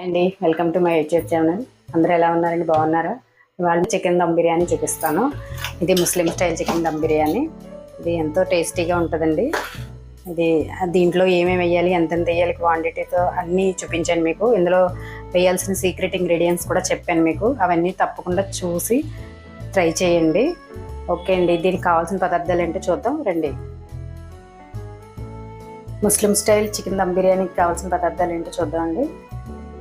అండి welcome to my YouTube channel. అందరూ ఎలా ఉన్నారండి? బాగున్నారా? ఇవాళ చికెన్ దమ్ బిర్యానీ చూపిస్తాను. ఇది ముస్లిం స్టైల్ చికెన్ దమ్ బిర్యానీ. ఇది ఎంతో టేస్టీగా ఉంటుందండి. ఇది దీంట్లో ఏమేమి వేయాలి, ఎంతెంత వేయాలి, క్వాంటిటీతో అన్నీ చూపించాను మీకు. ఇందులో వేయాల్సిన సీక్రెట్ ఇంగ్రీడియంట్స్ కూడా చెప్పాను మీకు. అవన్నీ తప్పకుండా చూసి ట్రై చేయండి. ఓకే అండి, దీనికి కావాల్సిన పదార్థాలు ఏంటో చూద్దాం రండి. ముస్లిం స్టైల్ చికెన్ దమ్ బిర్యానీకి కావాల్సిన పదార్థాలు ఏంటో చూద్దామండి.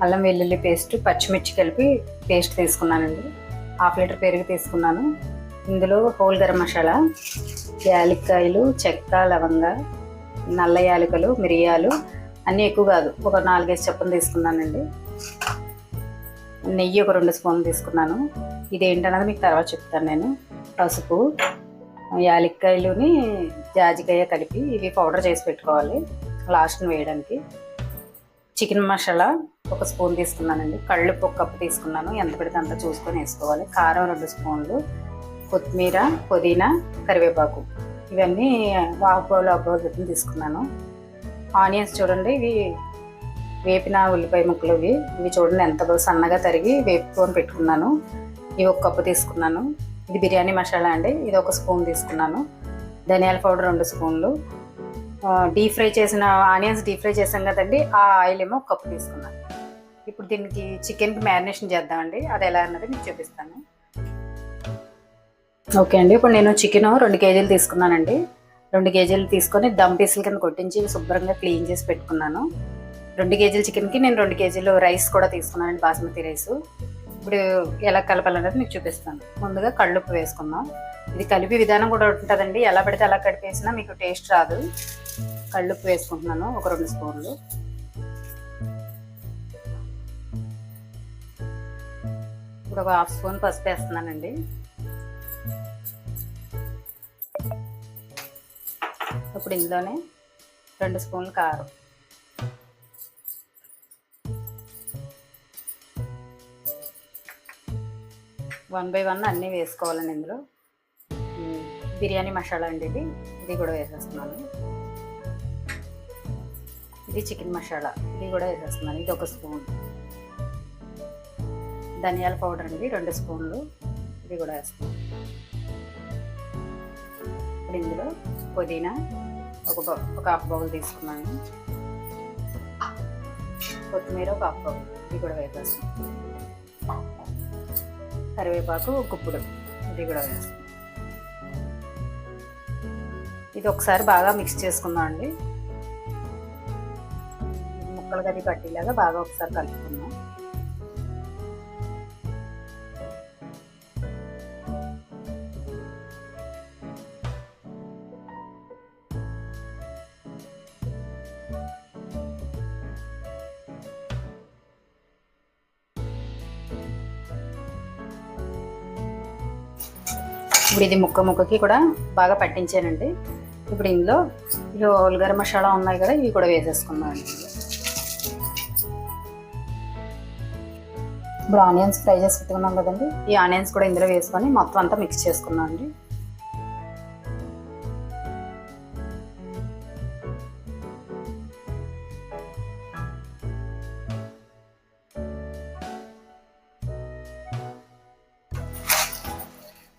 అల్లం వెల్లుల్లి పేస్ట్, పచ్చిమిర్చి కలిపి పేస్ట్ తీసుకున్నానండి. 1/2 లీటర్ పెరుగు తీసుకున్నాను. ఇందులో హోల్ గరం మసాలా, యాలక్కాయలు, చెక్క, లవంగ, నల్ల యాలకులు, మిరియాలు అన్నీ ఎక్కువ కాదు, ఒక 4-5 చొప్పున తీసుకున్నానండి. నెయ్యి ఒక 2 స్పూన్లు తీసుకున్నాను. ఇది ఏంటన్నది మీకు తర్వాత చెప్తాను నేను. పసుపు, యాలక్కాయలుని జాజికాయ కలిపి ఇవి పౌడర్ చేసి పెట్టుకోవాలి లాస్ట్ని వేయడానికి. చికెన్ మసాలా 1 స్పూన్ తీసుకున్నానండి. కళ్ళుప్పు 1 కప్పు తీసుకున్నాను. ఎంత పెడితే అంత చూసుకొని వేసుకోవాలి. కారం 2 స్పూన్లు, కొత్తిమీర, పుదీనా, కరివేపాకు ఇవన్నీ 1/2 బౌల్ తీసుకున్నాను. ఆనియన్స్ చూడండి, ఇవి వేపిన ఉల్లిపాయ ముక్కలు. ఇవి చూడండి ఎంత సన్నగా తరిగి వేపుకొని పెట్టుకున్నాను. ఇవి 1 కప్పు తీసుకున్నాను. ఇది బిర్యానీ మసాలా అండి, ఇది 1 స్పూన్ తీసుకున్నాను. ధనియాల పౌడర్ 2 స్పూన్లు. డీప్ ఫ్రై చేసిన ఆనియన్స్ డీప్ ఫ్రై చేసాం కదండి, ఆ ఆయిల్ ఏమో 1 కప్పు తీసుకున్నాను. ఇప్పుడు దీనికి చికెన్కి మ్యారినేషన్ చేద్దామండి. అది ఎలా అన్నది మీకు చూపిస్తాను. ఓకే అండి, ఇప్పుడు నేను చికెన్ 2 కేజీలు తీసుకున్నానండి. 2 కేజీలు తీసుకొని దమ్ పీసుల కింద కొట్టించి శుభ్రంగా క్లీన్ చేసి పెట్టుకున్నాను. 2 కేజీల చికెన్కి నేను 2 కేజీలు రైస్ కూడా తీసుకున్నానండి, బాస్మతి రైస్. ఇప్పుడు ఎలా కలపాలన్నది మీకు చూపిస్తాను. ముందుగా కళ్ళుప్పు వేసుకుందాం. ఇది కలిపి విధానం కూడా ఉంటుందండి, ఎలా పడితే అలా కలిపేసినా మీకు టేస్ట్ రాదు. కళ్ళుప్పు వేసుకుంటున్నాను ఒక 2 స్పూన్లు. ఇప్పుడు ఒక 1/2 స్పూన్ పసుపు వేస్తున్నానండి. ఇప్పుడు ఇందులోనే 2 స్పూన్లు కారం, 1 by 1 అన్నీ వేసుకోవాలండి. ఇందులో బిర్యానీ మసాలా అండి, ఇది కూడా వేసేస్తున్నాను. ఇది చికెన్ మసాలా, ఇది కూడా వేసేస్తున్నాను. ఇది 1 స్పూన్. ధనియాల పౌడర్ అండి 2 స్పూన్లు, ఇది కూడా వేస్తున్నాను. ఇప్పుడు ఇందులో పుదీనా ఒక 1/2 బౌల్ తీసుకున్నాను. కొత్తిమీర 1 1/2 బౌల్, ఇది కూడా వేసేస్తున్నాను. కరివేపాకు గుప్పుడు, ఇది కూడా వేస్తాను. ఇది ఒకసారి బాగా మిక్స్ చేసుకుందాం అండి. ముక్కలు గది పట్టేలాగా బాగా ఒకసారి కలుపుకుందాం. ఇప్పుడు ఇది ముక్కకి కూడా బాగా పట్టించానండి. ఇప్పుడు ఇందులో ఇవి హోల్ గరం మసాలా ఉన్నాయి కదా, ఇవి కూడా వేసేసుకుందాం అండి. ఇప్పుడు ఆనియన్స్ ఫ్రై చేసి పెట్టుకున్నాం కదండి, ఈ ఆనియన్స్ కూడా ఇందులో వేసుకొని మొత్తం అంతా మిక్స్ చేసుకుందాం అండి.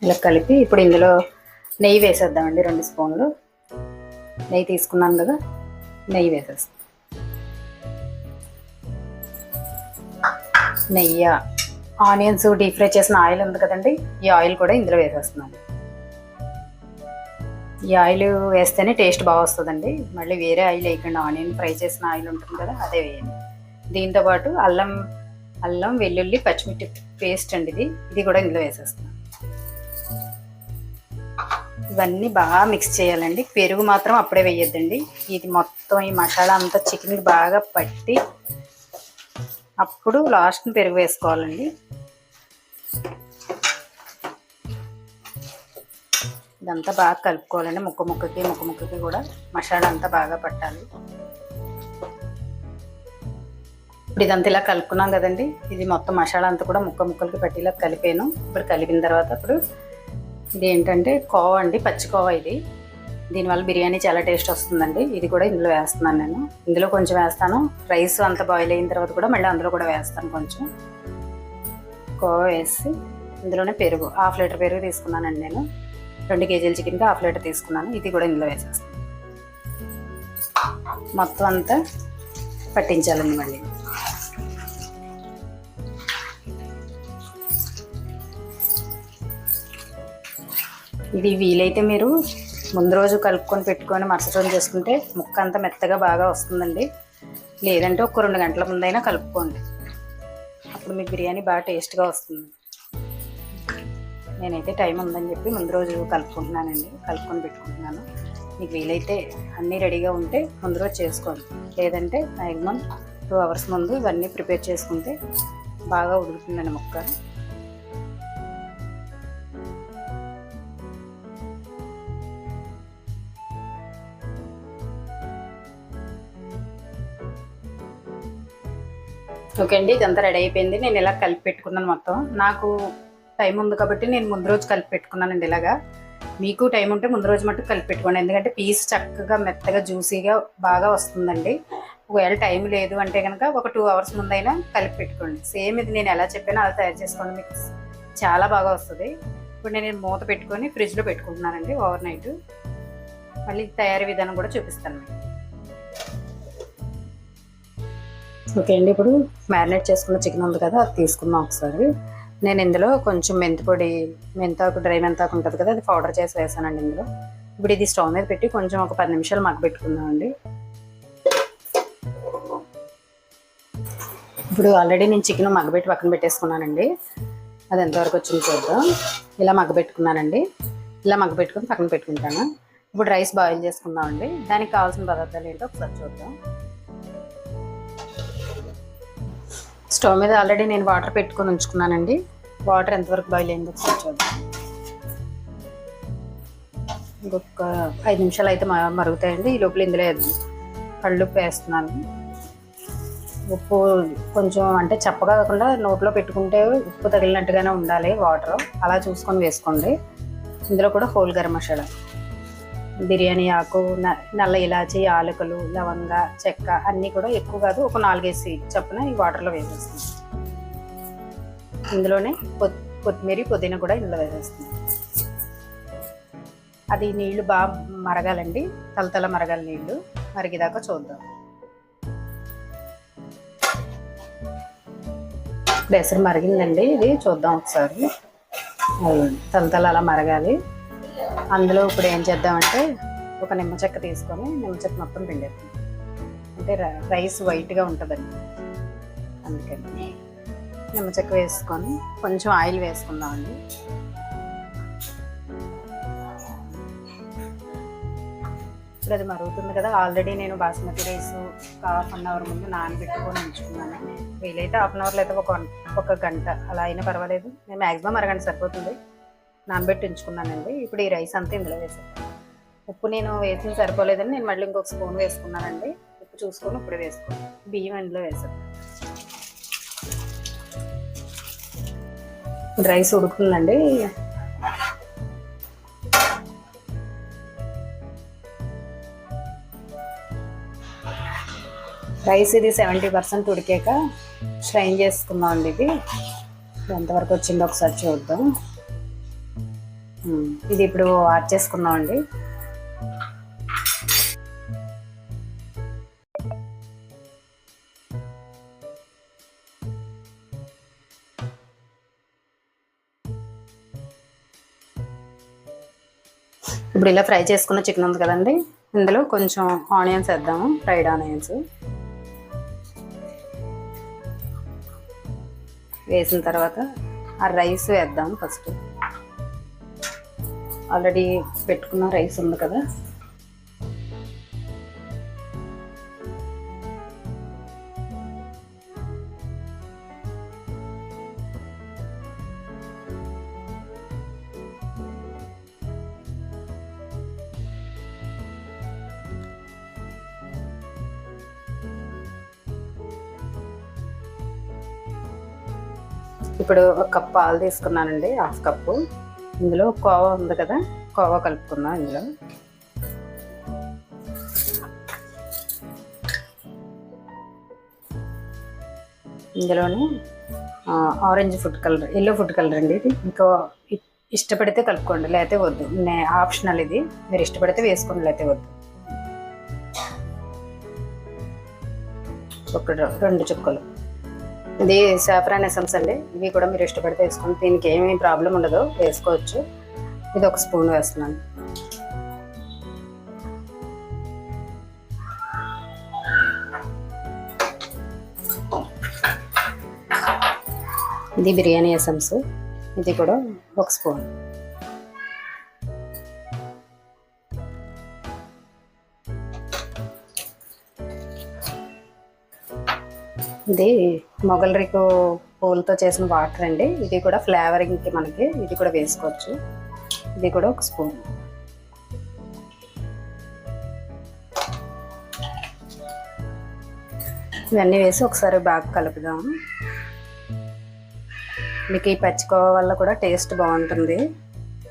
ఇలా కలిపి ఇప్పుడు ఇందులో నెయ్యి వేసేద్దామండి. 2 స్పూన్లు నెయ్యి తీసుకున్నాను కదా, నెయ్యి వేసేస్తాం. నెయ్యి, ఆనియన్స్ డీప్ ఫ్రై చేసిన ఆయిల్ ఉంది కదండి, ఈ ఆయిల్ కూడా ఇందులో వేసేస్తున్నాను. ఈ ఆయిల్ వేస్తేనే టేస్ట్ బాగా వస్తుందండి. మళ్ళీ వేరే ఆయిల్ వేయకుండా ఆనియన్ ఫ్రై చేసిన ఆయిల్ ఉంటుంది కదా, అదే వేయండి. దీంతోపాటు అల్లం వెల్లుల్లి పచ్చిమిర్చి పేస్ట్ అండి, ఇది కూడా ఇందులో వేసేస్తున్నాను. ఇవన్నీ బాగా మిక్స్ చేయాలండి. పెరుగు మాత్రం అప్పుడే వేయొద్దండి. ఇది మొత్తం ఈ మసాలా అంతా చికెన్కి బాగా పట్టి అప్పుడు లాస్ట్ని పెరుగు వేసుకోవాలండి. ఇదంతా బాగా కలుపుకోవాలండి. ముక్కకి కూడా మసాలా అంతా బాగా పట్టాలి. ఇప్పుడు ఇదంతా ఇలా కలుపుకున్నాం కదండి, ఇది మొత్తం మసాలా అంతా కూడా ముక్కలకి పట్టేలా కలిపాను. ఇప్పుడు కలిపిన తర్వాత ఇప్పుడు ఇది ఏంటంటే కోవా అండి, పచ్చి కోవా. ఇది దీనివల్ల బిర్యానీ చాలా టేస్ట్ వస్తుందండి. ఇది కూడా ఇందులో వేస్తున్నాను నేను. ఇందులో కొంచెం వేస్తాను, రైస్ అంతా బాయిల్ అయిన తర్వాత కూడా మళ్ళీ అందులో కూడా వేస్తాను కొంచెం. కోవా వేసి ఇందులోనే పెరుగు, 1/2 లీటర్ పెరుగు తీసుకున్నానండి నేను. 2 కేజీల చికెన్కి 1/2 లీటర్ తీసుకున్నాను. ఇది కూడా ఇందులో వేసేస్తాను. మొత్తం అంతా పట్టించాలండి మళ్ళీ. ఇది వీలైతే మీరు ముందు రోజు కలుపుకొని పెట్టుకొని మరుసటి రోజు చేసుకుంటే ముక్క అంతా మెత్తగా బాగా వస్తుందండి. లేదంటే ఒక 2 గంటల ముందైనా కలుపుకోండి, అప్పుడు మీకు బిర్యానీ బాగా టేస్ట్గా వస్తుంది. నేనైతే టైం ఉందని చెప్పి ముందు రోజు కలుపుకొని పెట్టుకుంటున్నాను. మీకు వీలైతే అన్నీ రెడీగా ఉంటే ముందు రోజు చేసుకోండి, లేదంటే మ్యాక్సిమం 2 అవర్స్ ముందు ఇవన్నీ ప్రిపేర్ చేసుకుంటే బాగా ఉడుకుతుందండి ముక్క. ఓకే అండి, ఇదంతా రెడీ అయిపోయింది. నేను ఇలా కలిపి పెట్టుకున్నాను మొత్తం. నాకు టైం ఉంది కాబట్టి నేను ముందు రోజు కలిపి పెట్టుకున్నానండి. ఇలాగా మీకు టైం ఉంటే ముందు రోజు మట్టుకు కలిపి పెట్టుకోండి, ఎందుకంటే పీస్ చక్కగా మెత్తగా జ్యూసీగా బాగా వస్తుందండి. ఒకవేళ టైం లేదు అంటే కనుక ఒక 2 అవర్స్ ముందైనా కలిపి పెట్టుకోండి. సేమ్ ఇది నేను ఎలా చెప్పానో అలా తయారు చేసుకోండి, మీకు చాలా బాగా వస్తుంది. ఇప్పుడు నేను మూత పెట్టుకొని ఫ్రిడ్జ్లో పెట్టుకుంటున్నానండి ఓవర్ నైట్. మళ్ళీ తయారీ విధానం కూడా చూపిస్తాను మీకు. ఓకే అండి, ఇప్పుడు మ్యారినేట్ చేసుకున్న చికెన్ ఉంది కదా, అది తీసుకుందాం ఒకసారి. నేను ఇందులో కొంచెం మెంతిపొడి, డ్రై మెంతాకు ఉంటుంది కదా, అది పౌడర్ చేసి వేసానండి ఇందులో. ఇప్పుడు ఇది స్టవ్ మీద పెట్టి కొంచెం ఒక 10 నిమిషాలు మగ్గబెట్టుకుందామండి. ఇప్పుడు ఆల్రెడీ నేను చికెన్ మగ్గబెట్టి పక్కన పెట్టేసుకున్నానండి. అది ఎంతవరకు వచ్చింది చూద్దాం. ఇలా మగ్గబెట్టుకున్నానండి. ఇలా మగ్గబెట్టుకుని పక్కన పెట్టుకుంటాను. ఇప్పుడు రైస్ బాయిల్ చేసుకుందామండి. దానికి కావాల్సిన పదార్థాలు ఏంటో ఒకసారి చూద్దాం. స్టవ్ మీద ఆల్రెడీ నేను వాటర్ పెట్టుకొని ఉంచుకున్నానండి. వాటర్ ఎంతవరకు బాయిల్ అయిందో ఒకసారి చూద్దాం. ఇంకొక 5 నిమిషాలు అయితే మరుగుతాయండి. ఈ లోపల ఇందులో కళ్ళుప్పు వేస్తున్నాను. ఉప్పు కొంచెం అంటే చప్పగా కాకుండా నోట్లో పెట్టుకుంటే ఉప్పు తగిలినట్టుగానే ఉండాలి వాటర్, అలా చూసుకొని వేసుకోండి. ఇందులో కూడా హోల్ గరం మసాలా, బిర్యానీ ఆకు, నల్ల ఇలాచి, యాలకులు, లవంగ, చెక్క అన్నీ కూడా ఎక్కువ కాదు, ఒక 4 చొప్పున ఈ వాటర్లో వేసేస్తాం. ఇందులోనే కొత్తిమీర, పుదీనా కూడా ఇందులో వేసేస్తాం. అది నీళ్లు బాగా మరగాలండి, తలతల మరగాలి నీళ్లు. మరిగేదాకా చూద్దాం. బెసరు మరిగిందండి, ఇది చూద్దాం ఒకసారి. తలతల అలా మరగాలి. అందులో ఇప్పుడు ఏం చేద్దామంటే ఒక నిమ్మ చెక్క తీసుకొని నిమ్మ చెక్క మొత్తం పిండేద్దాం, అంటే రైస్ వైట్గా ఉంటుందండి. అందుకని నిమ్మ చెక్క వేసుకొని కొంచెం ఆయిల్ వేసుకుందామండి. ఇప్పుడు అది మరుగుతుంది కదా, ఆల్రెడీ నేను బాస్మతి రైస్ ఒక 1/2 అవర్ ముందు నానబెట్టుకొని ఉంచుకున్నాను. వీలైతే 1/2 అవర్ అయితే ఒక గంట అలా అయినా పర్వాలేదు. నేను మ్యాక్సిమం అరగంట సరిపోతుంది నానబెట్టి ఉంచుకున్నానండి. ఇప్పుడు ఈ రైస్ అంతా ఇందులో వేసాను. ఉప్పు నేను వేసిన సరిపోలేదని నేను మళ్ళీ ఇంకొక స్పూన్ వేసుకున్నానండి. ఉప్పు చూసుకొని ఇప్పుడు వేసుకున్నాను. బియ్యం ఇందులో వేసాను. రైస్ ఉడుకుతుందండి. రైస్ ఇది 70% ఉడికాక స్ట్రైన్ చేసుకుందాం అండి. ఇది ఎంతవరకు వచ్చిందో ఒకసారి చూద్దాం. ఇది ఇప్పుడు యాడ్ చేసుకుందాం అండి. ఇప్పుడు ఇలా ఫ్రై చేసుకున్న చికెన్ ఉంది కదండి, ఇందులో కొంచెం ఆనియన్స్ వేద్దాము, ఫ్రైడ్ ఆనియన్స్ వేసిన తర్వాత ఆ రైస్ వేద్దాం. ఫస్ట్ ఆల్రెడీ పెట్టుకున్న రైస్ ఉంది కదా, ఇప్పుడు 1 కప్ పాలు తీసుకున్నానండి, 1/2 కప్పు. ఇందులో కోవా ఉంది కదా, కోవా కలుపుకుందాం. ఇందులో ఇందులోనే orange food colour, yellow food colour అండి. ఇది ఇంకా ఇష్టపడితే కలుపుకోండి, లేకపోతే వద్దు. ఆప్షనల్, ఇది మీరు ఇష్టపడితే వేసుకోండి, లేకపోతే వద్దు. ఒక 2 చుక్కలు. ఇది సాఫ్రాన్ ఎసెన్స్ అండి. ఇవి కూడా మీరు ఇష్టపడితే వేసుకోండి, దీనికి ఏమీ ప్రాబ్లం ఉండదు, వేసుకోవచ్చు. ఇది 1 స్పూన్ వేస్తున్నాను. ఇది బిర్యానీ ఎసెన్స్, ఇది కూడా 1 స్పూన్. ఇది మొగల్ రేకు పూలతో చేసిన వాటర్ అండి. ఇది కూడా ఫ్లేవరింగ్కి మనకి ఇది కూడా వేసుకోవచ్చు. ఇది కూడా 1 స్పూన్. ఇవన్నీ వేసి ఒకసారి బాగా కలుపుదాం. మీకు ఈ పచ్చికోవ వల్ల కూడా టేస్ట్ బాగుంటుంది.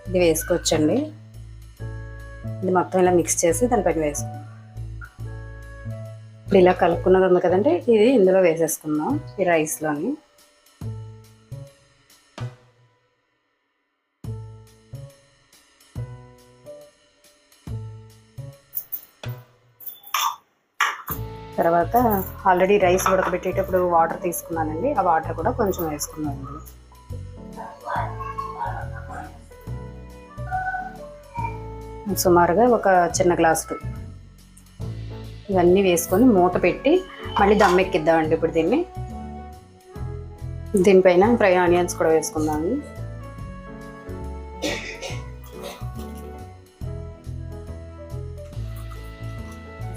ఇది వేసుకోవచ్చండి. ఇది మొత్తం ఇలా మిక్స్ చేసి దానిపైన వేసుకుందాం. ఇప్పుడు ఇలా కలుపుకున్నది ఉంది కదండి, ఇది ఇందులో వేసేసుకుందాం, ఈ రైస్లోని. తర్వాత ఆల్రెడీ రైస్ ఉడకబెట్టేటప్పుడు వాటర్ తీసుకున్నానండి, ఆ వాటర్ కూడా కొంచెం వేసుకున్నాను. సుమారుగా ఒక చిన్న గ్లాసు. ఇవన్నీ వేసుకొని మూత పెట్టి మళ్ళీ దమ్ ఎక్కిద్దామండి. ఇప్పుడు దీనిపైన ఫ్రై ఆనియన్స్ కూడా వేసుకుందాము.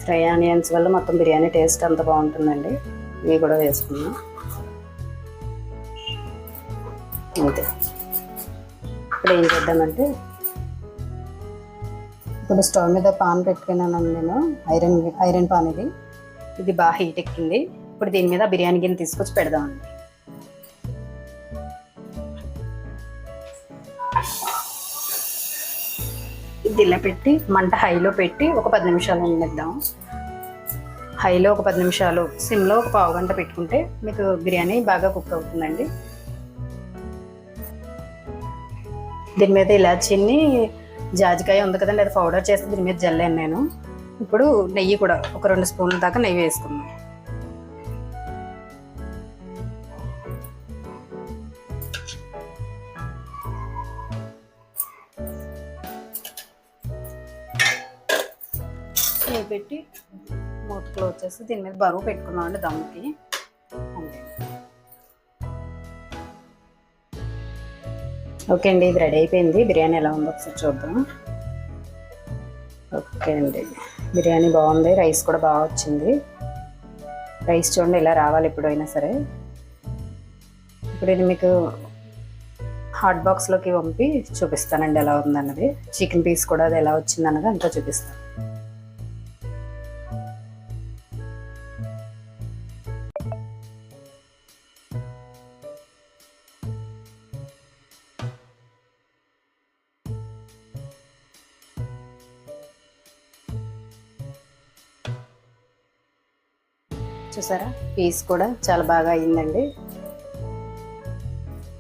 ఫ్రై ఆనియన్స్ వల్ల మొత్తం బిర్యానీ టేస్ట్ అంత బాగుంటుందండి. ఇవి కూడా వేసుకుందాం. అంతే. ఇప్పుడు ఏం చేద్దామంటే, ఇప్పుడు స్టవ్ మీద పాన్ పెట్టుకున్నాను నేను, ఐరన్ పాన్. ఇది బాగా హీట్ ఎక్కింది. ఇప్పుడు దీని మీద బిర్యానీ గిన్నె తీసుకొచ్చి పెడదామండి. ఇది ఇలా పెట్టి మంట హైలో పెట్టి ఒక 10 నిమిషాలు ఉండేద్దాం. హైలో ఒక 10 నిమిషాలు, సిమ్లో ఒక పావు గంట పెట్టుకుంటే మీకు బిర్యానీ బాగా కుక్ అవుతుందండి. దీని మీద ఇలాచీని, జాజికాయ ఉంది కదండి, అది పౌడర్ చేసి దీని మీద జల్లాను నేను. ఇప్పుడు నెయ్యి కూడా ఒక 2 స్పూన్ల దాకా నెయ్యి వేసుకున్నాం. నెయ్యి పెట్టి మూత క్లోజ్ చేసి దీని మీద బరువు పెట్టుకున్నాం అండి దమ్ముకి. అంతే. ఓకే అండి, ఇది రెడీ అయిపోయింది. బిర్యానీ ఎలా ఉందో ఒకసారి చూద్దాం. ఓకే అండి, బిర్యానీ బాగుంది. రైస్ కూడా బాగా వచ్చింది. రైస్ చూడండి ఇలా రావాలి ఎప్పుడైనా సరే. ఇప్పుడు ఇది మీకు హాట్ బాక్స్లోకి పంపి చూపిస్తానండి ఎలా ఉందన్నది. చికెన్ పీస్ కూడా అది ఎలా వచ్చిందన్నది అంతా చూపిస్తాను. చూసారా, పీస్ కూడా చాలా బాగా అయిందండి.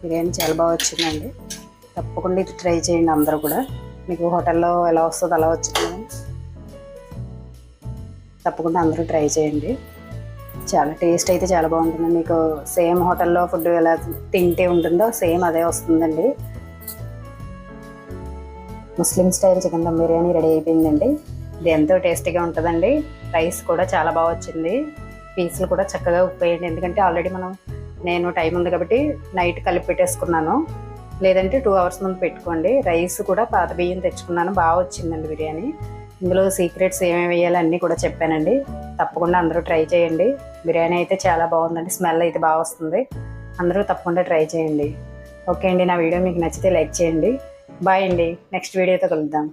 బిర్యానీ చాలా బాగా వచ్చిందండి. తప్పకుండా ఇది ట్రై చేయండి అందరూ కూడా. మీకు హోటల్లో ఎలా వస్తుందో అలా వచ్చింది, తప్పకుండా అందరూ ట్రై చేయండి. చాలా టేస్ట్ అయితే చాలా బాగుంటుంది. మీకు సేమ్ హోటల్లో ఫుడ్ ఎలా తింటే ఉంటుందో సేమ్ అదే వస్తుందండి. Muslim style chicken dum biryani ready అయిపోయిందండి. ఇది ఎంతో టేస్టీగా ఉంటుందండి. రైస్ కూడా చాలా బాగా వచ్చింది. పీసులు కూడా చక్కగా ఉప్పేయండి. ఎందుకంటే ఆల్రెడీ నేను టైం ఉంది కాబట్టి నైట్ కలిపి పెట్టేసుకున్నాను. లేదంటే 2 అవర్స్ ముందు పెట్టుకోండి. రైస్ కూడా పాత బియ్యం తెచ్చుకున్నాను. బాగా వచ్చిందండి బిర్యానీ. ఇందులో సీక్రెట్స్ ఏమేమి వేయాలి అన్నీ కూడా చెప్పానండి. తప్పకుండా అందరూ ట్రై చేయండి. బిర్యానీ అయితే చాలా బాగుందండి. స్మెల్ అయితే బాగా వస్తుంది. అందరూ తప్పకుండా ట్రై చేయండి. ఓకే అండి, నా వీడియో మీకు నచ్చితే లైక్ చేయండి. బాయ్ అండి, నెక్స్ట్ వీడియోతో కలుద్దాం.